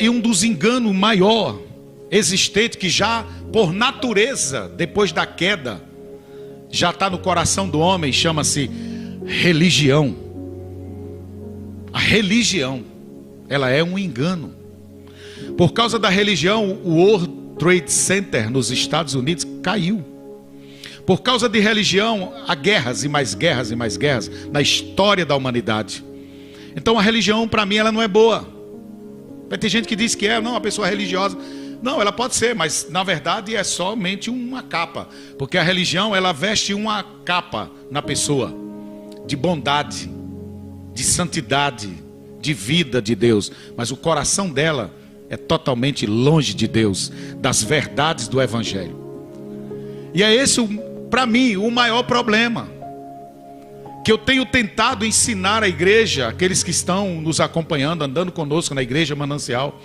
E um dos enganos maior existente, que já por natureza, depois da queda, já está no coração do homem, chama-se religião. A religião, ela é um engano. Por causa da religião, o World Trade Center nos Estados Unidos caiu. Por causa de religião, há guerras e mais guerras e mais guerras na história da humanidade. Então a religião, para mim, ela não é boa. Vai ter gente que diz que não, uma pessoa religiosa. Não, ela pode ser, mas na verdade é somente uma capa. Porque a religião, ela veste uma capa na pessoa de bondade, de santidade, de vida de Deus. Mas o coração dela é totalmente longe de Deus, das verdades do Evangelho. E é esse, para mim, o maior problema que eu tenho tentado ensinar à igreja, aqueles que estão nos acompanhando, andando conosco na igreja Manancial,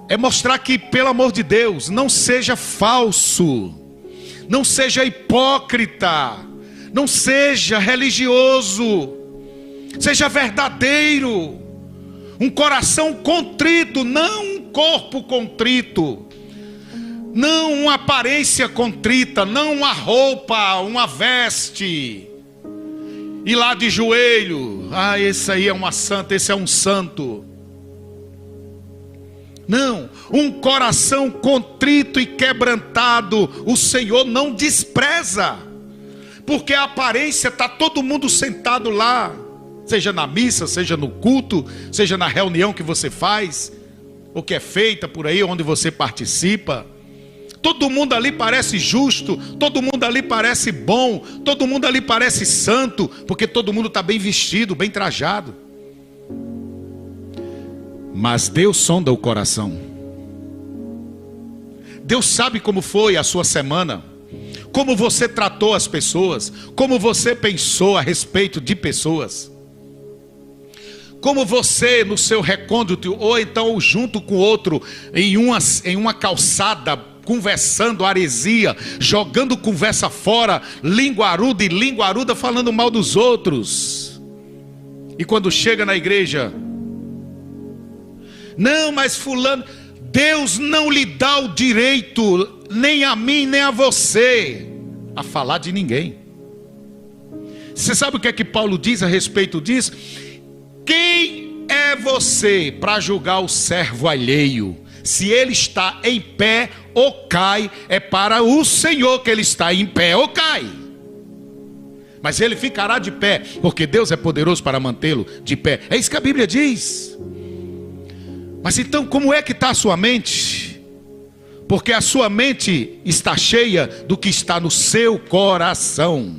é mostrar que, pelo amor de Deus, não seja falso, não seja hipócrita, não seja religioso, seja verdadeiro, um coração contrito, não um corpo contrito, não uma aparência contrita, não uma roupa, uma veste, e lá de joelho, esse aí é uma santa, esse é um santo. Não, um coração contrito e quebrantado, o Senhor não despreza, porque a aparência está todo mundo sentado lá, seja na missa, seja no culto, seja na reunião que você faz, ou que é feita por aí, onde você participa. Todo mundo ali parece justo, todo mundo ali parece bom, todo mundo ali parece santo, porque todo mundo está bem vestido, bem trajado. Mas Deus sonda o coração. Deus sabe como foi a sua semana, como você tratou as pessoas, como você pensou a respeito de pessoas, como você no seu recôndito, ou então junto com outro, em uma calçada, conversando heresia, jogando conversa fora, linguaruda e linguaruda, falando mal dos outros. E quando chega na igreja, não, mas fulano, Deus não lhe dá o direito, nem a mim, nem a você, a falar de ninguém. Você sabe o que é que Paulo diz a respeito disso? Quem é você para julgar o servo alheio? Se ele está em pé ou cai, é para o Senhor que ele está em pé ou cai. Mas ele ficará de pé, porque Deus é poderoso para mantê-lo de pé. É isso que a Bíblia diz. Mas então, como é que está a sua mente? Porque a sua mente está cheia do que está no seu coração,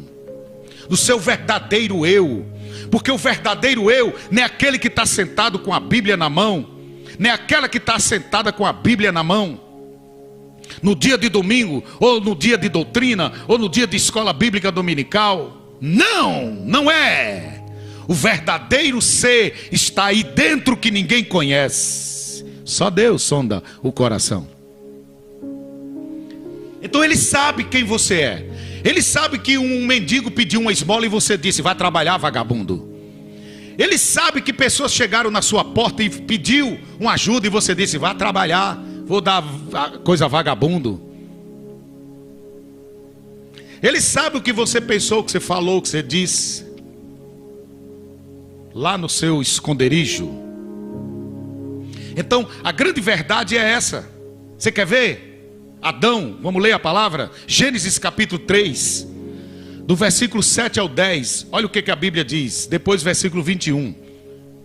do seu verdadeiro eu. Porque o verdadeiro eu não é aquele que está sentado com a Bíblia na mão, nem aquela que está sentada com a Bíblia na mão, no dia de domingo, ou no dia de doutrina, ou no dia de escola bíblica dominical. Não, não é. O verdadeiro ser está aí dentro, que ninguém conhece. Só Deus sonda o coração. Então ele sabe quem você é. Ele sabe que um mendigo pediu uma esmola e você disse: vai trabalhar, vagabundo. Ele sabe que pessoas chegaram na sua porta e pediu uma ajuda e você disse: vá trabalhar, vou dar coisa a vagabundo. Ele sabe o que você pensou, o que você falou, o que você disse lá no seu esconderijo. Então a grande verdade é essa. Você quer ver? Adão, vamos ler a palavra? Gênesis capítulo 3, do versículo 7 ao 10. Olha o que a Bíblia diz. Depois versículo 21.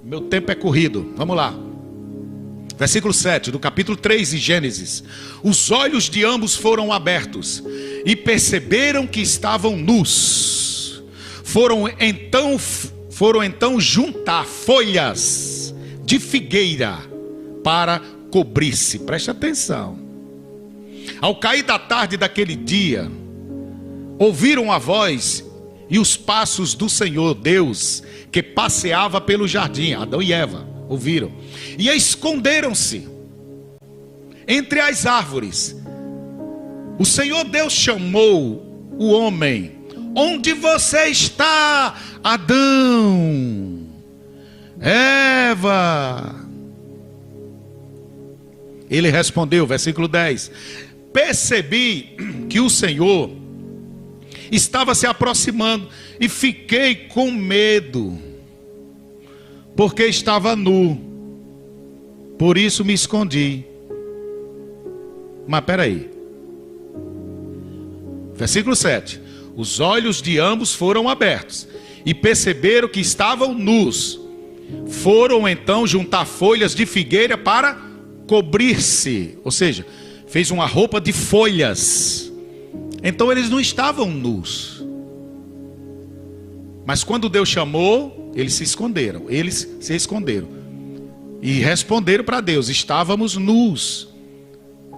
Meu tempo é corrido, vamos lá. Versículo 7 do capítulo 3 de Gênesis. Os olhos de ambos foram abertos e perceberam que estavam nus. Foram então juntar folhas de figueira para cobrir-se. Preste atenção. Ao cair da tarde daquele dia, ouviram a voz e os passos do Senhor Deus, que passeava pelo jardim. Adão e Eva ouviram e esconderam-se entre as árvores. O Senhor Deus chamou o homem: onde você está, Adão? Eva? Ele respondeu, versículo 10: percebi que o Senhor estava se aproximando e fiquei com medo, porque estava nu, por isso me escondi. Mas peraí, versículo 7: os olhos de ambos foram abertos e perceberam que estavam nus. Foram então juntar folhas de figueira para cobrir-se, ou seja, fez uma roupa de folhas. Então eles não estavam nus, mas quando Deus chamou, eles se esconderam. E responderam para Deus: estávamos nus.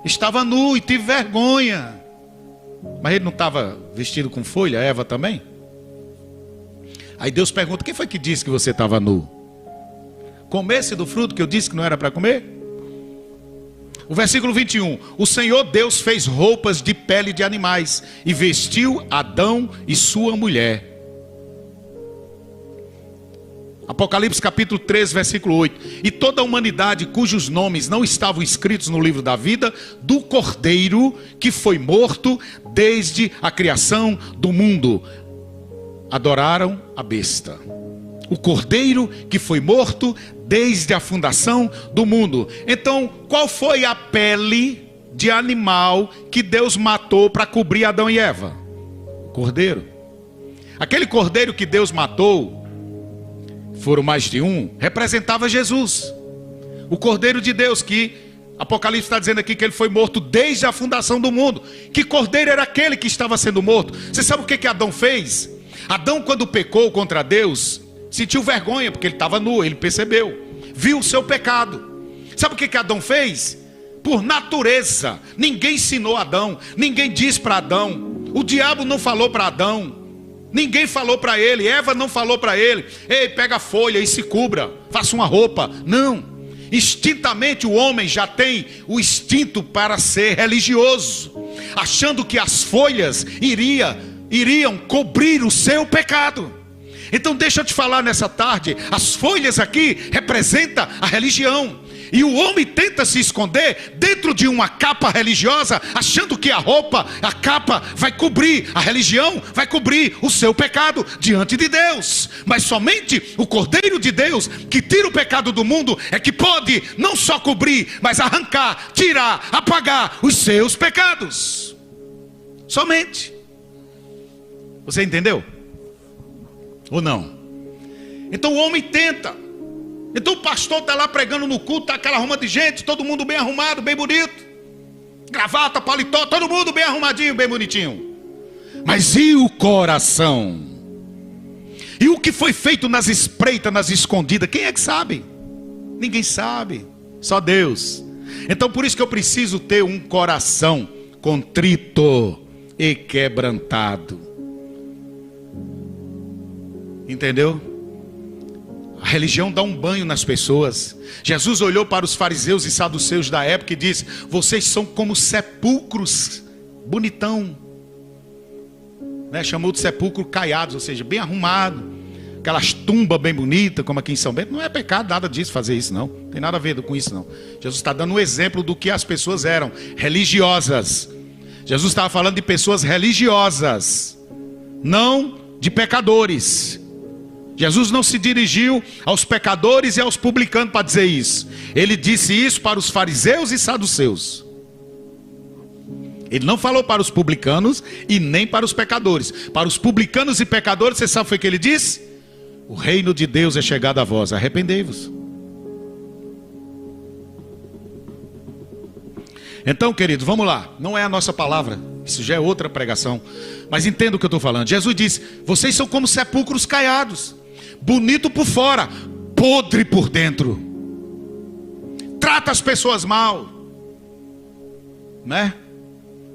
Estava nu e tive vergonha. Mas ele não estava vestido com folha, Eva também? Aí Deus pergunta: quem foi que disse que você estava nu? Comesse do fruto que eu disse que não era para comer? O versículo 21: o Senhor Deus fez roupas de pele de animais e vestiu Adão e sua mulher. Apocalipse capítulo 3, versículo 8: e toda a humanidade cujos nomes não estavam escritos no livro da vida do Cordeiro que foi morto desde a criação do mundo, adoraram a besta. O Cordeiro que foi morto desde a fundação do mundo. Então, qual foi a pele de animal que Deus matou para cobrir Adão e Eva? O cordeiro. Aquele cordeiro que Deus matou, foram mais de um, representava Jesus, o Cordeiro de Deus, que Apocalipse está dizendo aqui que ele foi morto desde a fundação do mundo. Que cordeiro era aquele que estava sendo morto? Você sabe o que Adão fez? Adão, quando pecou contra Deus, sentiu vergonha, porque ele estava nu, ele percebeu, viu o seu pecado. Sabe o que Adão fez? Por natureza, ninguém ensinou Adão, ninguém disse para Adão, o diabo não falou para Adão, ninguém falou para ele, Eva não falou para ele: ei, pega a folha e se cubra, faça uma roupa. Não, instintamente o homem já tem o instinto para ser religioso, achando que as folhas iriam cobrir o seu pecado. Então deixa eu te falar nessa tarde, as folhas aqui representam a religião. E o homem tenta se esconder dentro de uma capa religiosa, achando que a roupa, a capa vai cobrir, a religião vai cobrir o seu pecado diante de Deus. Mas somente o Cordeiro de Deus, que tira o pecado do mundo, é que pode não só cobrir, mas arrancar, tirar, apagar os seus pecados. Somente. Você entendeu? Ou não? Então o homem tenta. Então o pastor está lá pregando no culto, está aquela arruma de gente, todo mundo bem arrumado, bem bonito, gravata, paletó, todo mundo bem arrumadinho, bem bonitinho. Mas e o coração? E o que foi feito nas espreitas, nas escondidas? Quem é que sabe? Ninguém sabe, só Deus. Então por isso que eu preciso ter um coração contrito e quebrantado. Entendeu? A religião dá um banho nas pessoas. Jesus olhou para os fariseus e saduceus da época e disse: vocês são como sepulcros, bonitão, né? Chamou de sepulcro caiados, ou seja, bem arrumado, aquelas tumbas bem bonitas, como aqui em São Bento. Não é pecado nada disso, fazer isso não, tem nada a ver com isso não. Jesus está dando um exemplo do que as pessoas eram, religiosas. Jesus estava falando de pessoas religiosas, não de pecadores. Jesus não se dirigiu aos pecadores e aos publicanos para dizer isso. Ele disse isso para os fariseus e saduceus. Ele não falou para os publicanos e nem para os pecadores. Para os publicanos e pecadores, você sabe o que ele disse? O reino de Deus é chegado a vós, arrependei-vos. Então, querido, vamos lá. Não é a nossa palavra, isso já é outra pregação, mas entenda o que eu estou falando. Jesus disse: vocês são como sepulcros caiados, bonito por fora, podre por dentro. Trata as pessoas mal, né?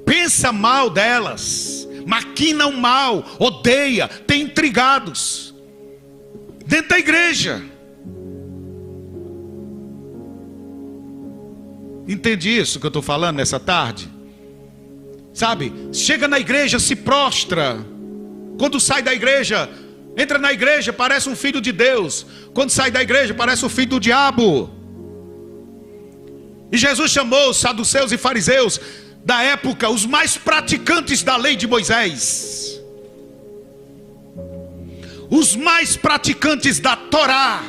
Pensa mal delas, maquina o mal, odeia, tem intrigados dentro da igreja. Entende isso que eu estou falando nessa tarde? Sabe, chega na igreja, se prostra. Quando sai da igreja, entra na igreja, parece um filho de Deus. Quando sai da igreja, parece o filho do diabo. E Jesus chamou os saduceus e fariseus da época, os mais praticantes da lei de Moisés, os mais praticantes da Torá,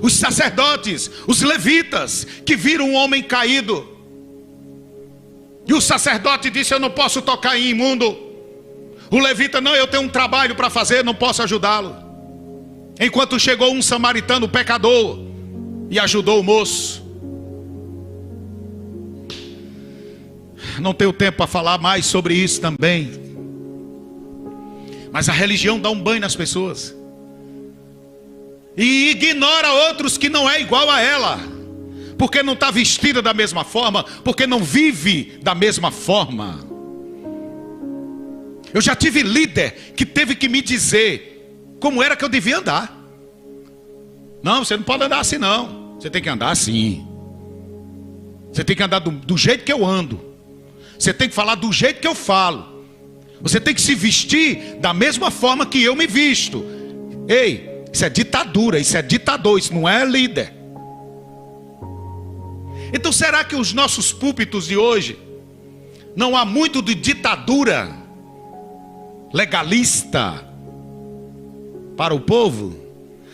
os sacerdotes, os levitas, que viram um homem caído. E o sacerdote disse: eu não posso tocar em imundo. O levita: não, eu tenho um trabalho para fazer, não posso ajudá-lo. Enquanto chegou um samaritano pecador e ajudou o moço. Não tenho tempo para falar mais sobre isso também. Mas a religião dá um banho nas pessoas e ignora outros que não é igual a ela, porque não está vestida da mesma forma, porque não vive da mesma forma. Eu já tive líder que teve que me dizer como era que eu devia andar. Não, você não pode andar assim não, você tem que andar assim. Você tem que andar do jeito que eu ando. Você tem que falar do jeito que eu falo. Você tem que se vestir da mesma forma que eu me visto. Ei, isso é ditadura, isso é ditador, isso não é líder. Então será que os nossos púlpitos de hoje não há muito de ditadura legalista para o povo?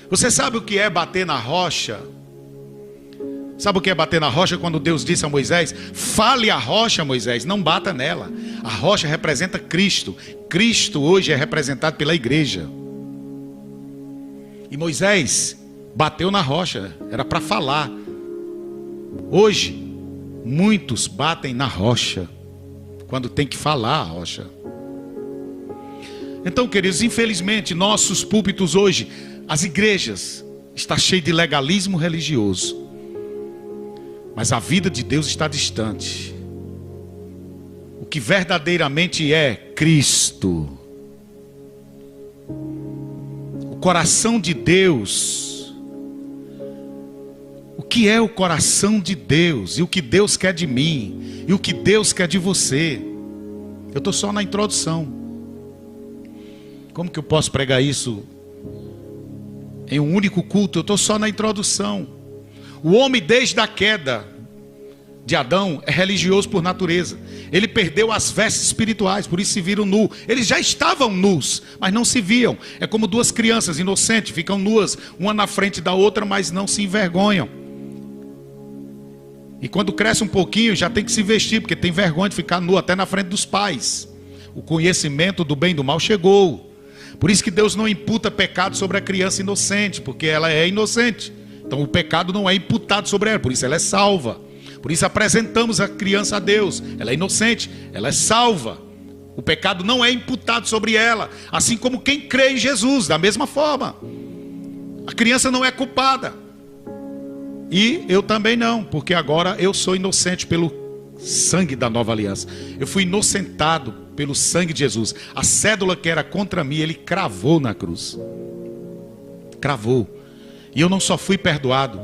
Você sabe o que é bater na rocha? Sabe o que é bater na rocha? Quando Deus disse a Moisés: fale a rocha, Moisés, não bata nela. A rocha representa Cristo. Cristo hoje é representado pela igreja. E Moisés bateu na rocha, era para falar. Hoje muitos batem na rocha quando tem que falar a rocha. Então, queridos, infelizmente nossos púlpitos hoje, as igrejas, está cheio de legalismo religioso. Mas a vida de Deus está distante. O que verdadeiramente é Cristo, o coração de Deus. O que é o coração de Deus? E o que Deus quer de mim? E o que Deus quer de você? Eu estou só na introdução. Como que eu posso pregar isso em um único culto? Eu estou só na introdução. O homem desde a queda de Adão é religioso por natureza. Ele perdeu as vestes espirituais, por isso se viram nus. Eles já estavam nus, mas não se viam. É como duas crianças inocentes, ficam nuas, uma na frente da outra, mas não se envergonham. E quando cresce um pouquinho, já tem que se vestir, porque tem vergonha de ficar nu até na frente dos pais. O conhecimento do bem e do mal chegou. Por isso que Deus não imputa pecado sobre a criança inocente, porque ela é inocente. Então o pecado não é imputado sobre ela, por isso ela é salva. Por isso apresentamos a criança a Deus. Ela é inocente, ela é salva. O pecado não é imputado sobre ela. Assim como quem crê em Jesus, da mesma forma. A criança não é culpada. E eu também não, porque agora eu sou inocente pelo sangue da nova aliança. Eu fui inocentado pelo sangue de Jesus. A cédula que era contra mim, ele cravou na cruz. Cravou. E eu não só fui perdoado,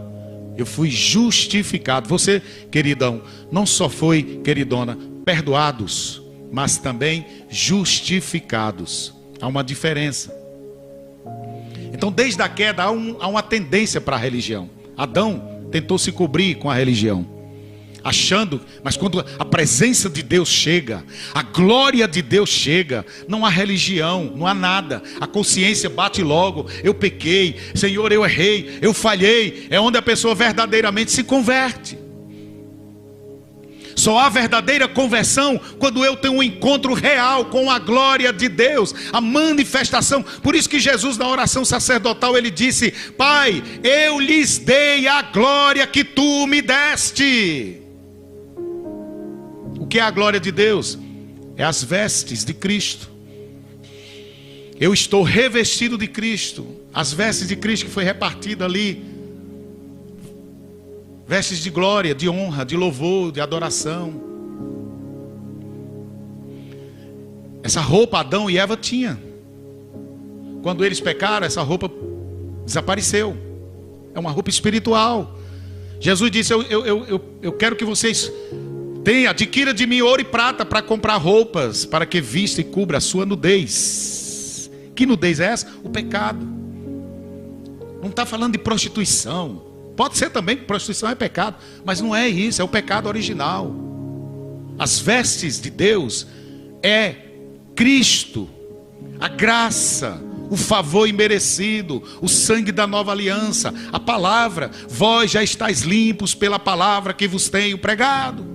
eu fui justificado. Você, queridão, não só foi, queridona, perdoados, mas também justificados. Há uma diferença. Então, desde a queda, há uma tendência para a religião. Adão tentou se cobrir com a religião, achando, mas quando a presença de Deus chega, a glória de Deus chega, não há religião, não há nada. A consciência bate logo: eu pequei, Senhor, eu errei, eu falhei. É onde a pessoa verdadeiramente se converte. Só há verdadeira conversão quando eu tenho um encontro real com a glória de Deus, a manifestação. Por isso que Jesus, na oração sacerdotal, ele disse: Pai, eu lhes dei a glória que tu me deste. O que é a glória de Deus? É as vestes de Cristo. Eu estou revestido de Cristo. As vestes de Cristo que foi repartida ali. Vestes de glória, de honra, de louvor, de adoração. Essa roupa Adão e Eva tinham. Quando eles pecaram, essa roupa desapareceu. É uma roupa espiritual. Jesus disse: eu quero que vocês adquira de mim ouro e prata para comprar roupas, para que vista e cubra a sua nudez. Que nudez é essa? O pecado. Não está falando de prostituição. Pode ser também que prostituição é pecado, mas não é isso, é o pecado original. As vestes de Deus é Cristo, a graça, o favor imerecido, o sangue da nova aliança, a palavra. Vós já estáis limpos pela palavra que vos tenho pregado.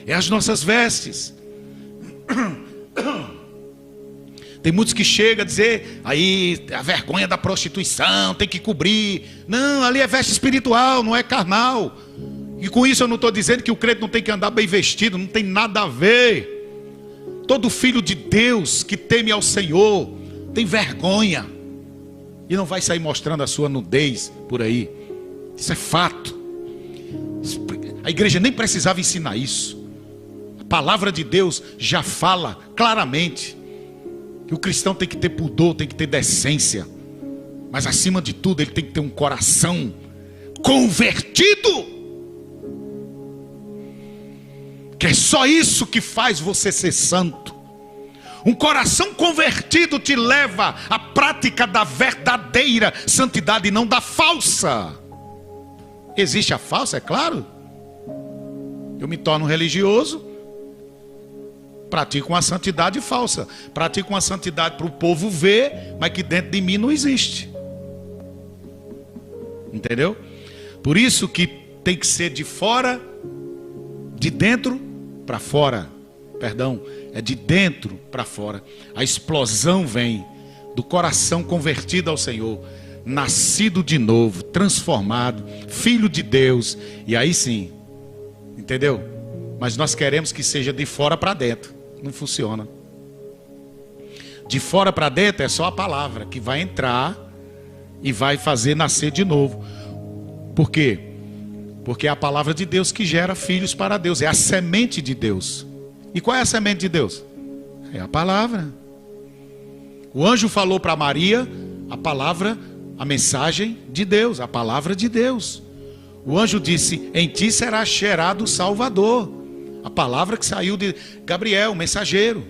É as nossas vestes. Tem muitos que chegam a dizer, aí a vergonha da prostituição, tem que cobrir. Não, ali é veste espiritual, não é carnal. E com isso eu não estou dizendo que o crente não tem que andar bem vestido, não tem nada a ver. Todo filho de Deus que teme ao Senhor tem vergonha e não vai sair mostrando a sua nudez por aí. Isso é fato. A igreja nem precisava ensinar isso. A palavra de Deus já fala claramente que o cristão tem que ter pudor, tem que ter decência, mas acima de tudo ele tem que ter um coração convertido, que é só isso que faz você ser santo. Um coração convertido te leva à prática da verdadeira santidade e não da falsa. Existe a falsa, é claro. Eu me torno religioso, pratico uma santidade falsa, pratico uma santidade para o povo ver, mas que dentro de mim não existe. Entendeu? Por isso que tem que ser de fora, de dentro para fora. Perdão, é de dentro para fora. A explosão vem do coração convertido ao Senhor, nascido de novo, transformado, filho de Deus. E aí sim, entendeu? Mas nós queremos que seja de fora para dentro. Não funciona. De fora para dentro é só a palavra que vai entrar e vai fazer nascer de novo. Por quê? Porque é a palavra de Deus que gera filhos para Deus. É a semente de Deus. E qual é a semente de Deus? É a palavra. O anjo falou para Maria a palavra, a mensagem de Deus, a palavra de Deus. O anjo disse: em ti será gerado o Salvador. A palavra que saiu de Gabriel, mensageiro.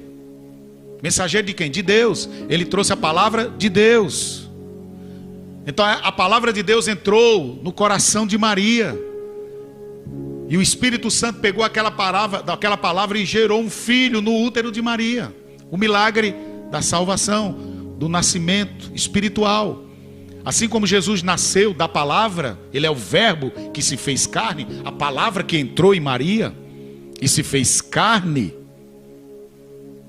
Mensageiro de quem? De Deus. Ele trouxe a palavra de Deus. Então a palavra de Deus entrou no coração de Maria. E o Espírito Santo pegou aquela palavra e gerou um filho no útero de Maria. O milagre da salvação, do nascimento espiritual. Assim como Jesus nasceu da palavra, ele é o verbo que se fez carne, a palavra que entrou em Maria e se fez carne.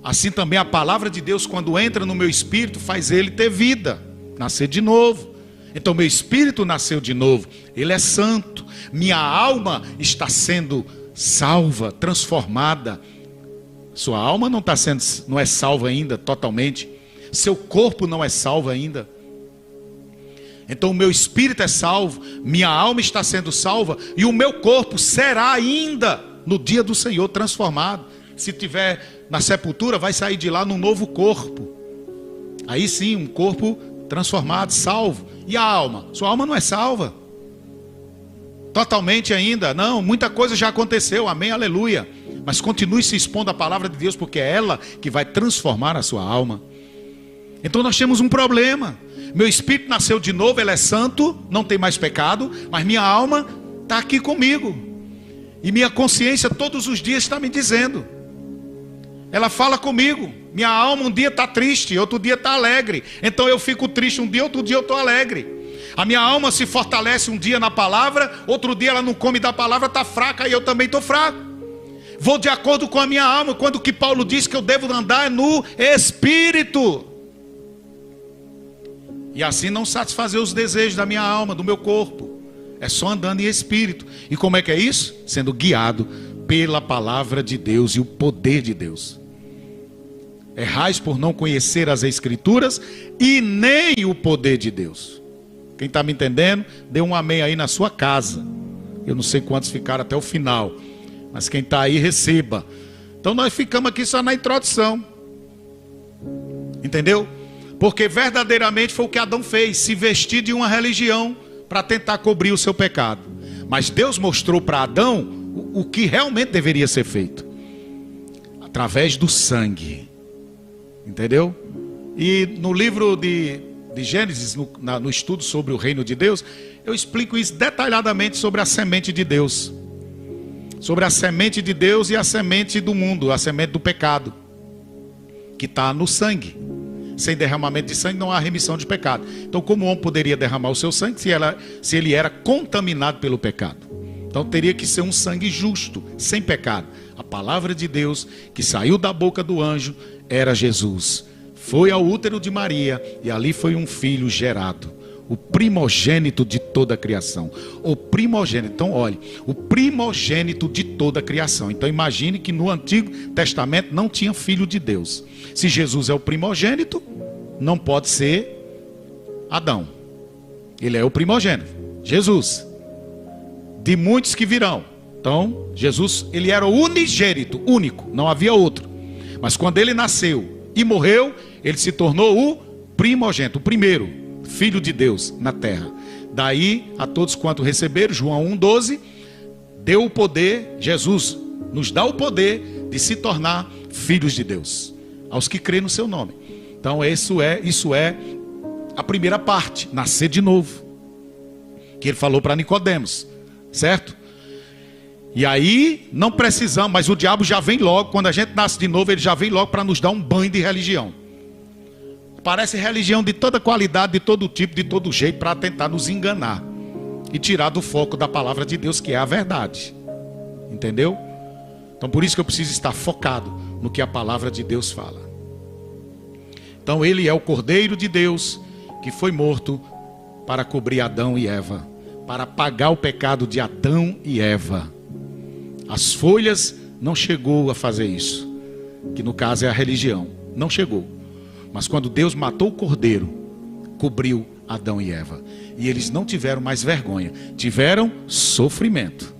Assim também a palavra de Deus, quando entra no meu espírito, faz ele ter vida, nascer de novo. Então meu espírito nasceu de novo, ele é santo. Minha alma está sendo salva, transformada. Sua alma não é salva ainda totalmente. Seu corpo não é salvo ainda. Então o meu espírito é salvo, minha alma está sendo salva, e o meu corpo será ainda no dia do Senhor transformado. Se tiver na sepultura, vai sair de lá num novo corpo. Aí sim, um corpo transformado, salvo. E a alma? Sua alma não é salva totalmente ainda, não, muita coisa já aconteceu, amém, aleluia, mas continue se expondo à palavra de Deus, porque é ela que vai transformar a sua alma. Então nós temos um problema. Meu espírito nasceu de novo, ele é santo, não tem mais pecado, mas minha alma está aqui comigo, e minha consciência todos os dias está me dizendo, ela fala comigo, minha alma um dia está triste, outro dia está alegre, então eu fico triste um dia, outro dia eu estou alegre. A minha alma se fortalece um dia na palavra, outro dia ela não come da palavra, está fraca, e eu também estou fraco. Vou de acordo com a minha alma, quando que Paulo diz que eu devo andar no Espírito. E assim não satisfazer os desejos da minha alma, do meu corpo. É só andando em Espírito. E como é que é isso? Sendo guiado pela palavra de Deus e o poder de Deus. Errais por não conhecer as Escrituras e nem o poder de Deus. Quem está me entendendo, dê um amém aí na sua casa. Eu não sei quantos ficaram até o final, mas quem está aí, receba. Então nós ficamos aqui só na introdução. Entendeu? Porque verdadeiramente foi o que Adão fez, se vestir de uma religião para tentar cobrir o seu pecado. Mas Deus mostrou para Adão o que realmente deveria ser feito. Através do sangue. Entendeu? E no livro de de Gênesis, no estudo sobre o reino de Deus, eu explico isso detalhadamente sobre a semente de Deus. Sobre a semente de Deus e a semente do mundo, a semente do pecado, que está no sangue. Sem derramamento de sangue não há remissão de pecado. Então, como o homem poderia derramar o seu sangue se ele era contaminado pelo pecado? Então teria que ser um sangue justo, sem pecado. A palavra de Deus que saiu da boca do anjo era Jesus. Foi ao útero de Maria e ali foi um filho gerado. O primogênito de toda a criação. O primogênito. Então olhe, o primogênito de toda a criação. Então imagine que no Antigo Testamento não tinha filho de Deus. Se Jesus é o primogênito, não pode ser Adão. Ele é o primogênito. Jesus. De muitos que virão. Então, Jesus, ele era o unigênito, único, não havia outro. Mas quando ele nasceu e morreu, ele se tornou o primogênito, o primeiro filho de Deus na terra. Daí, a todos quanto receberam, João 1,12, deu o poder, Jesus nos dá o poder de se tornar filhos de Deus, aos que crêem no seu nome. Então, isso é a primeira parte, nascer de novo, que ele falou para Nicodemos. Certo? E aí não precisamos, mas o diabo já vem logo. Quando a gente nasce de novo, ele já vem logo para nos dar um banho de religião. Parece religião de toda qualidade, de todo tipo, de todo jeito, para tentar nos enganar e tirar do foco da palavra de Deus, que é a verdade. Entendeu? Então por isso que eu preciso estar focado no que a palavra de Deus fala. Então ele é o Cordeiro de Deus que foi morto para cobrir Adão e Eva, para pagar o pecado de Adão e Eva. As folhas não chegou a fazer isso, que no caso é a religião, não chegou. Mas quando Deus matou o cordeiro, cobriu Adão e Eva, e eles não tiveram mais vergonha, tiveram sofrimento,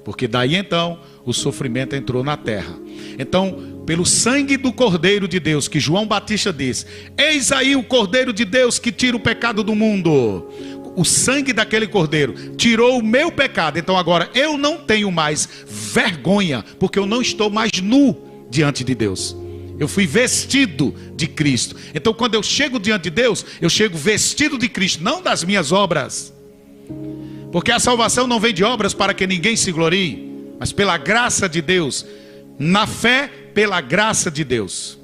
porque daí então o sofrimento entrou na terra. Então, pelo sangue do Cordeiro de Deus, que João Batista diz: eis aí o Cordeiro de Deus que tira o pecado do mundo. O sangue daquele cordeiro tirou o meu pecado. Então agora eu não tenho mais vergonha, porque eu não estou mais nu diante de Deus. Eu fui vestido de Cristo. Então quando eu chego diante de Deus, eu chego vestido de Cristo, não das minhas obras. Porque a salvação não vem de obras para que ninguém se glorie, mas pela graça de Deus, na fé pela graça de Deus.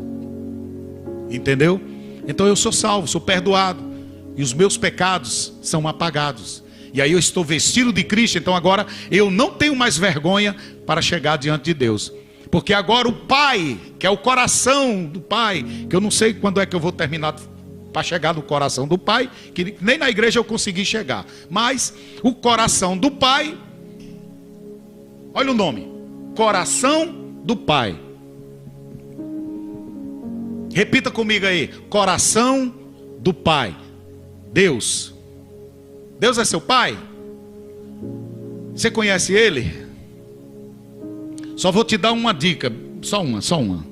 Entendeu? Então eu sou salvo, sou perdoado. E os meus pecados são apagados. E aí eu estou vestido de Cristo. Então agora eu não tenho mais vergonha para chegar diante de Deus. Porque agora o Pai, que é o coração do Pai, que eu não sei quando é que eu vou terminar para chegar no coração do Pai, que nem na igreja eu consegui chegar. Mas o coração do Pai, olha o nome, coração do Pai. Repita comigo aí, coração do Pai. Deus. Deus é seu pai? Você conhece ele? Só vou te dar uma dica, só uma.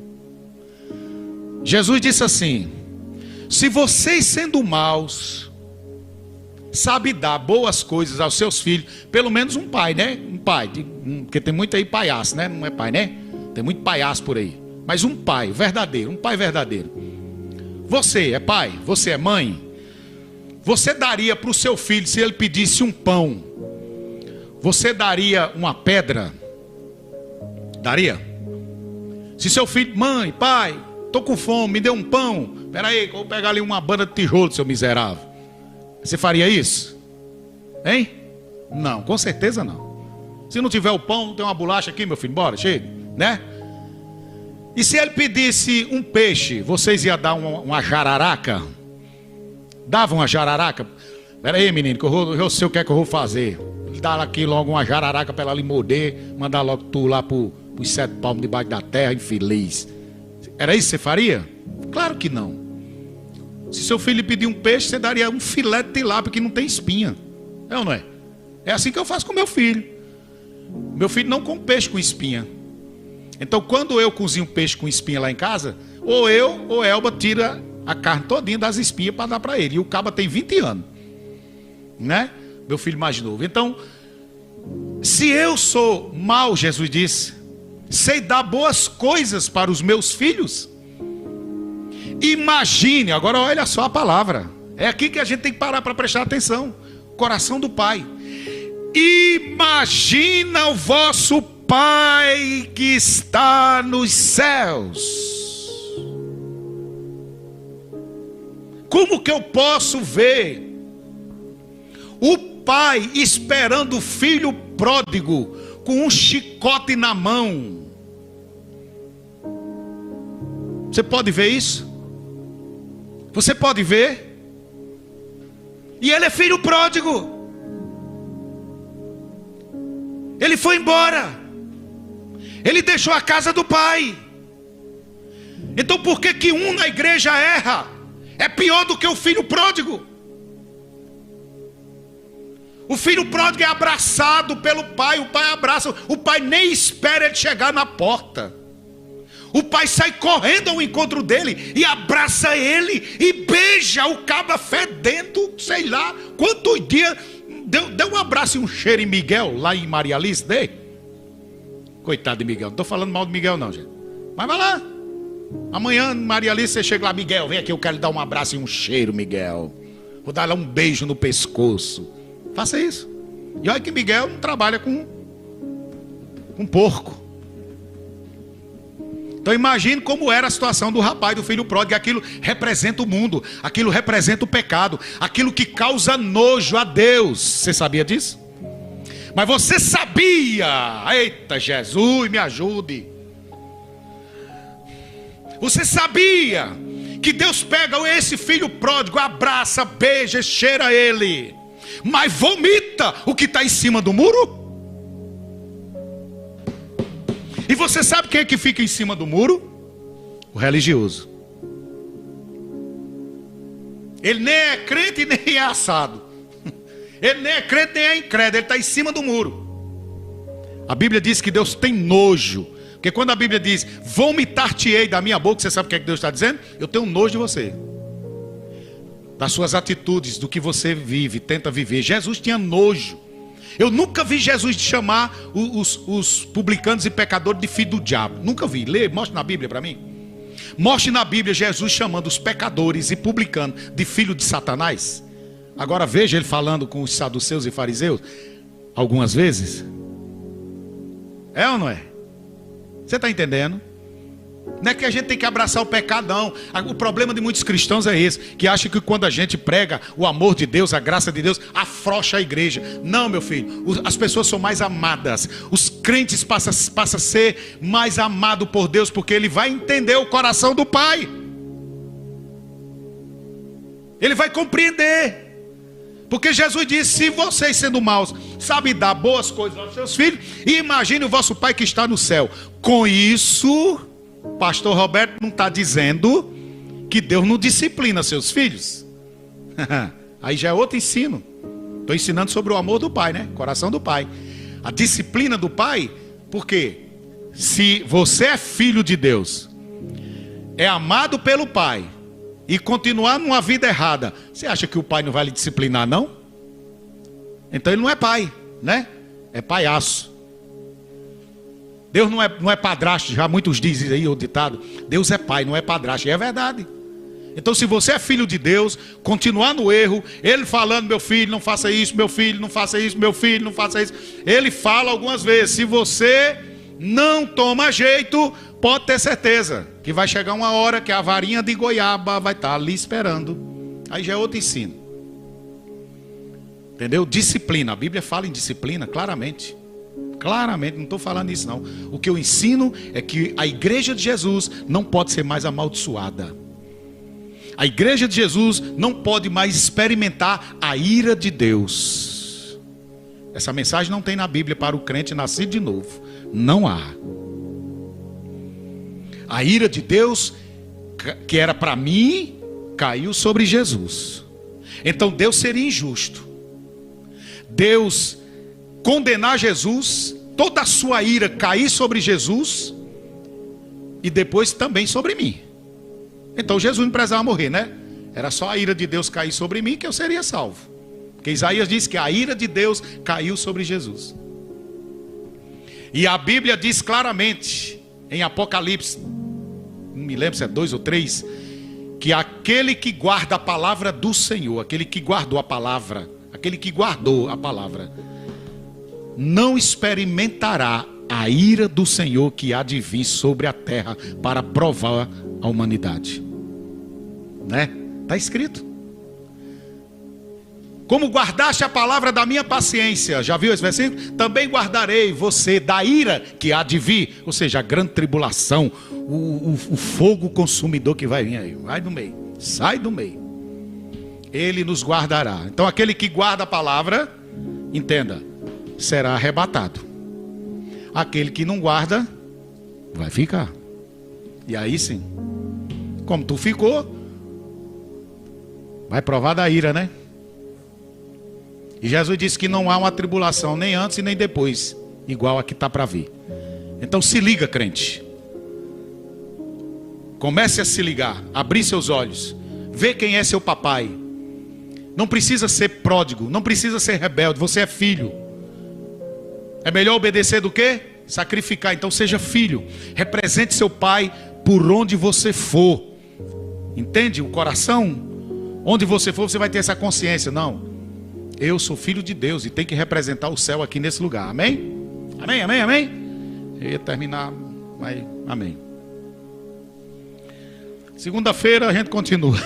Jesus disse assim: se vocês sendo maus sabe dar boas coisas aos seus filhos, pelo menos um pai, né? Um pai, porque tem muito aí palhaço, né? Não é pai, né? Tem muito palhaço por aí. Mas um pai verdadeiro, um pai verdadeiro. Você é pai? Você é mãe? Você daria para o seu filho, se ele pedisse um pão, você daria uma pedra? Daria? Se seu filho: mãe, pai, estou com fome, me dê um pão. Espera aí, que eu vou pegar ali uma banda de tijolo, seu miserável. Você faria isso? Hein? Não, com certeza não. Se não tiver o pão, tem uma bolacha aqui, meu filho, bora, chega, né? E se ele pedisse um peixe, vocês iam dar uma jararaca? Davam uma jararaca? Espera aí, menino, que eu sei o que é que eu vou fazer. Dá aqui logo uma jararaca para ela lhe morder, mandar logo tu lá para os 7 palmos debaixo da terra, infeliz. Era isso que você faria? Claro que não. Se seu filho lhe pedir um peixe, você daria um filé de tilápia que não tem espinha. É ou não é? É assim que eu faço com meu filho. Meu filho não come peixe com espinha. Então quando eu cozinho peixe com espinha lá em casa, ou eu ou Elba tira a carne todinha das espinhas para dar para ele. E o caba tem 20 anos, né? Meu filho mais novo. Então, se eu sou mau, Jesus disse, sei dar boas coisas para os meus filhos, imagine, agora olha só a palavra, É aqui que a gente tem que parar para prestar atenção. Coração do Pai. Imagina o vosso Pai que está nos céus. Como que eu posso ver o pai esperando o filho pródigo com um chicote na mão? Você pode ver isso? Você pode ver? E ele é filho pródigo. Ele foi embora. Ele deixou a casa do pai. Então por que que um na igreja erra? É pior do que o filho pródigo. O filho pródigo é abraçado pelo pai. O pai abraça. O pai nem espera ele chegar na porta. O pai sai correndo ao encontro dele e abraça ele e beija o cabra fedendo, sei lá quantos dias. Deu um abraço e um cheiro em Miguel, lá em Maria Alice, dei. Coitado de Miguel, não estou falando mal de Miguel não, gente. Mas vai lá. Amanhã, Maria Alice, você chega lá, Miguel, vem aqui, eu quero lhe dar um abraço e um cheiro, Miguel. Vou dar lá um beijo no pescoço. Faça isso. E olha que Miguel não trabalha com porco. Então imagine como era a situação do rapaz, do filho pródigo. Aquilo representa o mundo, aquilo representa o pecado, aquilo que causa nojo a Deus. Você sabia disso? Mas você sabia? Eita, Jesus, me ajude. Você sabia que Deus pega esse filho pródigo, abraça, beija, cheira ele, mas vomita o que está em cima do muro? E você sabe quem é que fica em cima do muro? O religioso. Ele nem é crente nem é assado. Ele nem é crente nem é incrédulo. Ele está em cima do muro. A Bíblia diz que Deus tem nojo. Porque quando a Bíblia diz, vomitar-te-ei da minha boca, você sabe o que é que Deus está dizendo? Eu tenho nojo de você. Das suas atitudes, do que você vive, tenta viver. Jesus tinha nojo. Eu nunca vi Jesus chamar os publicanos e pecadores de filho do diabo. Nunca vi. Lê, mostre na Bíblia para mim. Mostre na Bíblia Jesus chamando os pecadores e publicanos de filho de Satanás. Agora veja ele falando com os saduceus e fariseus algumas vezes. É ou não é? Você está entendendo? Não é que a gente tem que abraçar o pecado, não. O problema de muitos cristãos é esse, que acham que quando a gente prega o amor de Deus, a graça de Deus, afrouxa a igreja. Não, meu filho, as pessoas são mais amadas. Os crentes passam a ser mais amados por Deus, porque ele vai entender o coração do Pai. Ele vai compreender. Porque Jesus disse, se vocês sendo maus sabem dar boas coisas aos seus filhos, imagine o vosso Pai que está no céu. Com isso, pastor Roberto não está dizendo que Deus não disciplina seus filhos. Aí já é outro ensino. Estou ensinando sobre o amor do Pai, né? Coração do Pai. A disciplina do Pai, porque se você é filho de Deus, é amado pelo Pai, e continuar numa vida errada, você acha que o Pai não vai lhe disciplinar, não? Então ele não é pai, né? É palhaço. Deus não é padrasto, já muitos dizem aí o ditado. Deus é pai, não é padrasto, e é verdade. Então se você é filho de Deus, continuar no erro, ele falando, meu filho, não faça isso, meu filho, não faça isso, meu filho, não faça isso. Ele fala algumas vezes, se você não toma jeito, pode ter certeza que vai chegar uma hora que a varinha de goiaba vai estar ali esperando. Aí já é outro ensino. Entendeu? Disciplina, a Bíblia fala em disciplina claramente. Claramente, não estou falando isso não. O que eu ensino é que a igreja de Jesus não pode ser mais amaldiçoada. A igreja de Jesus não pode mais experimentar a ira de Deus. Essa mensagem não tem na Bíblia para o crente nascido de novo. Não há. A ira de Deus, que era para mim, caiu sobre Jesus. Então Deus seria injusto. Deus condenar Jesus, toda a sua ira cair sobre Jesus, e depois também sobre mim. Então Jesus não precisava morrer, né? Era só a ira de Deus cair sobre mim que eu seria salvo. Porque Isaías diz que a ira de Deus caiu sobre Jesus. E a Bíblia diz claramente, em Apocalipse, não me lembro se é 2 ou 3, que aquele que guarda a palavra do Senhor, aquele que guardou a palavra, não experimentará a ira do Senhor que há de vir sobre a terra para provar a humanidade. Né? Está escrito. Como guardaste a palavra da minha paciência, já viu esse versículo? Também guardarei você da ira que há de vir, ou seja, a grande tribulação, o fogo consumidor que vai vir aí. Vai do meio, sai do meio. Ele nos guardará. Então aquele que guarda a palavra, entenda, será arrebatado. Aquele que não guarda, vai ficar. E aí sim, como tu ficou, vai provar da ira, né? E Jesus disse que não há uma tribulação nem antes e nem depois, igual a que está para vir. Então se liga, crente. Comece a se ligar, abrir seus olhos, vê quem é seu papai. Não precisa ser pródigo, não precisa ser rebelde, você é filho. É melhor obedecer do que sacrificar. Então seja filho, represente seu pai por onde você for. Entende? O coração, onde você for, você vai ter essa consciência. Não, eu sou filho de Deus e tenho que representar o céu aqui nesse lugar. Amém? Amém, amém, amém? Eu ia terminar, mas amém. Segunda-feira a gente continua.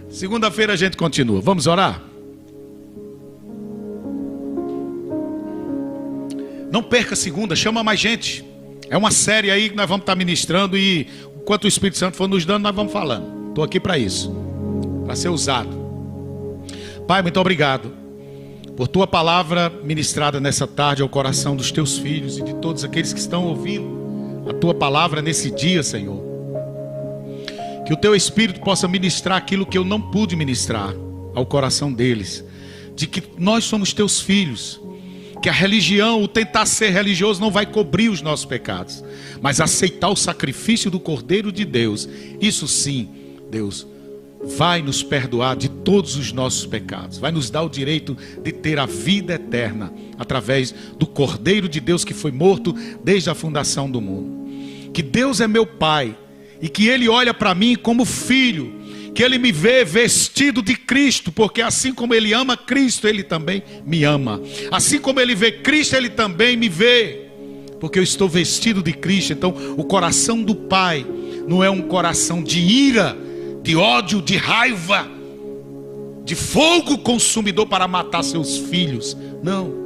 Segunda-feira a gente continua. Vamos orar? Não perca segunda, chama mais gente. É uma série aí que nós vamos estar ministrando e enquanto o Espírito Santo for nos dando, nós vamos falando. Estou aqui para isso, para ser usado. Pai, muito obrigado por tua palavra ministrada nessa tarde ao coração dos teus filhos e de todos aqueles que estão ouvindo a tua palavra nesse dia, Senhor. Que o teu Espírito possa ministrar aquilo que eu não pude ministrar ao coração deles, de que nós somos teus filhos, que a religião, o tentar ser religioso não vai cobrir os nossos pecados, mas aceitar o sacrifício do Cordeiro de Deus, isso sim, Deus, vai nos perdoar de todos os nossos pecados, vai nos dar o direito de ter a vida eterna, através do Cordeiro de Deus que foi morto desde a fundação do mundo. Que Deus é meu Pai, e que Ele olha para mim como filho, que Ele me vê vestido de Cristo, porque assim como Ele ama Cristo, Ele também me ama. Assim como Ele vê Cristo, Ele também me vê, porque eu estou vestido de Cristo. Então o coração do Pai não é um coração de ira, de ódio, de raiva, de fogo consumidor para matar seus filhos. Não.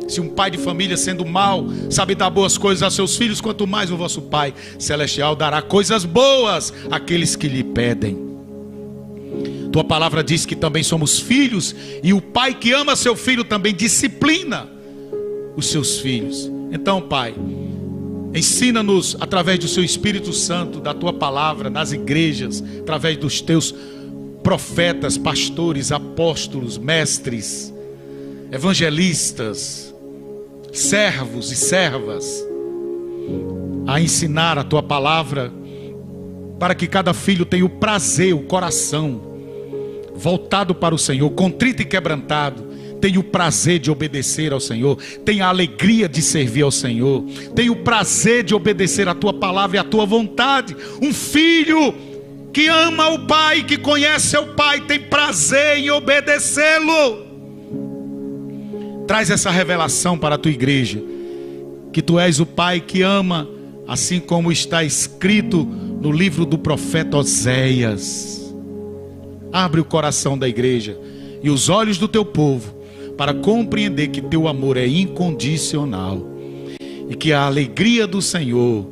Se um pai de família, sendo mau, sabe dar boas coisas a seus filhos, quanto mais o vosso Pai Celestial dará coisas boas àqueles que lhe pedem. Tua palavra diz que também somos filhos, e o pai que ama seu filho também disciplina os seus filhos. Então, Pai, ensina-nos através do seu Espírito Santo, da tua palavra, nas igrejas, através dos teus profetas, pastores, apóstolos, mestres, evangelistas, servos e servas, a ensinar a tua palavra, para que cada filho tenha o prazer, o coração voltado para o Senhor, contrito e quebrantado, tenha o prazer de obedecer ao Senhor, tenha a alegria de servir ao Senhor, tenha o prazer de obedecer a tua palavra e a tua vontade. Um filho que ama o Pai, que conhece o Pai, tem prazer em obedecê-lo. Traz essa revelação para a tua igreja, que tu és o Pai que ama, assim como está escrito no livro do profeta Oséias. Abre o coração da igreja e os olhos do teu povo, para compreender que teu amor é incondicional, e que a alegria do Senhor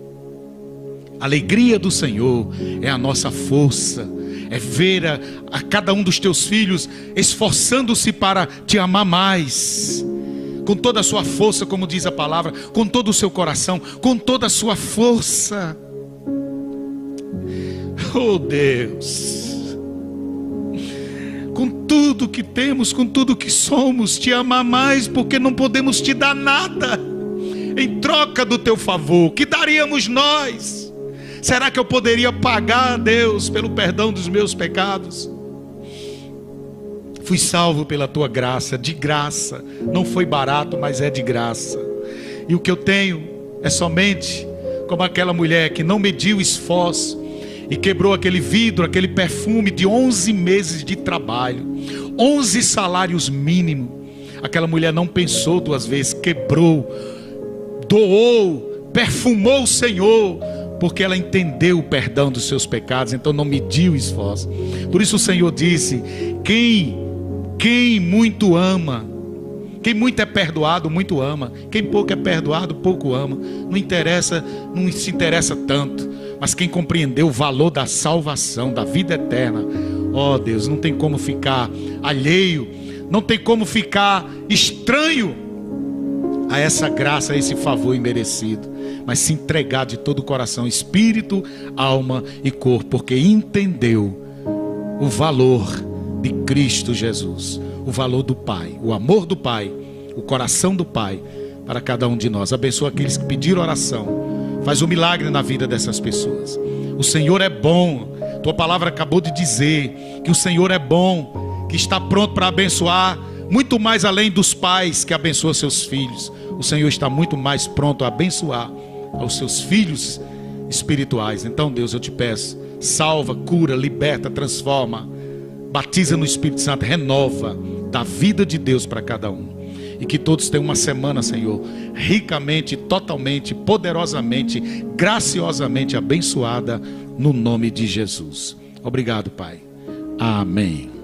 é a nossa força, é ver a cada um dos teus filhos esforçando-se para te amar mais, com toda a sua força, como diz a palavra, com todo o seu coração, com toda a sua força. Oh Deus, com tudo que temos, com tudo que somos, te amar mais, porque não podemos te dar nada em troca do teu favor. Que daríamos nós? Será que eu poderia pagar a Deus pelo perdão dos meus pecados? Fui salvo pela tua graça, de graça. Não foi barato, mas é de graça. E o que eu tenho é somente como aquela mulher que não mediu esforço e quebrou aquele vidro, aquele perfume de 11 meses de trabalho, 11 salários mínimos. Aquela mulher não pensou duas vezes, quebrou, doou, perfumou o Senhor, porque ela entendeu o perdão dos seus pecados, então não mediu esforço. Por isso o Senhor disse: quem muito ama, quem muito é perdoado, muito ama. Quem pouco é perdoado, pouco ama. Não interessa, não se interessa tanto. Mas quem compreendeu o valor da salvação, da vida eterna, ó Deus, não tem como ficar alheio, não tem como ficar estranho a essa graça, a esse favor imerecido, mas se entregar de todo o coração, espírito, alma e corpo, porque entendeu o valor de Cristo Jesus, o valor do Pai, o amor do Pai, o coração do Pai para cada um de nós. Abençoa aqueles que pediram oração, faz um milagre na vida dessas pessoas. O Senhor é bom. Tua palavra acabou de dizer que o Senhor é bom, que está pronto para abençoar muito mais além dos pais que abençoam seus filhos. O Senhor está muito mais pronto a abençoar aos seus filhos espirituais. Então, Deus, eu te peço, salva, cura, liberta, transforma, batiza no Espírito Santo, renova, dá vida de Deus para cada um. E que todos tenham uma semana, Senhor, ricamente, totalmente, poderosamente, graciosamente abençoada, no nome de Jesus. Obrigado, Pai. Amém.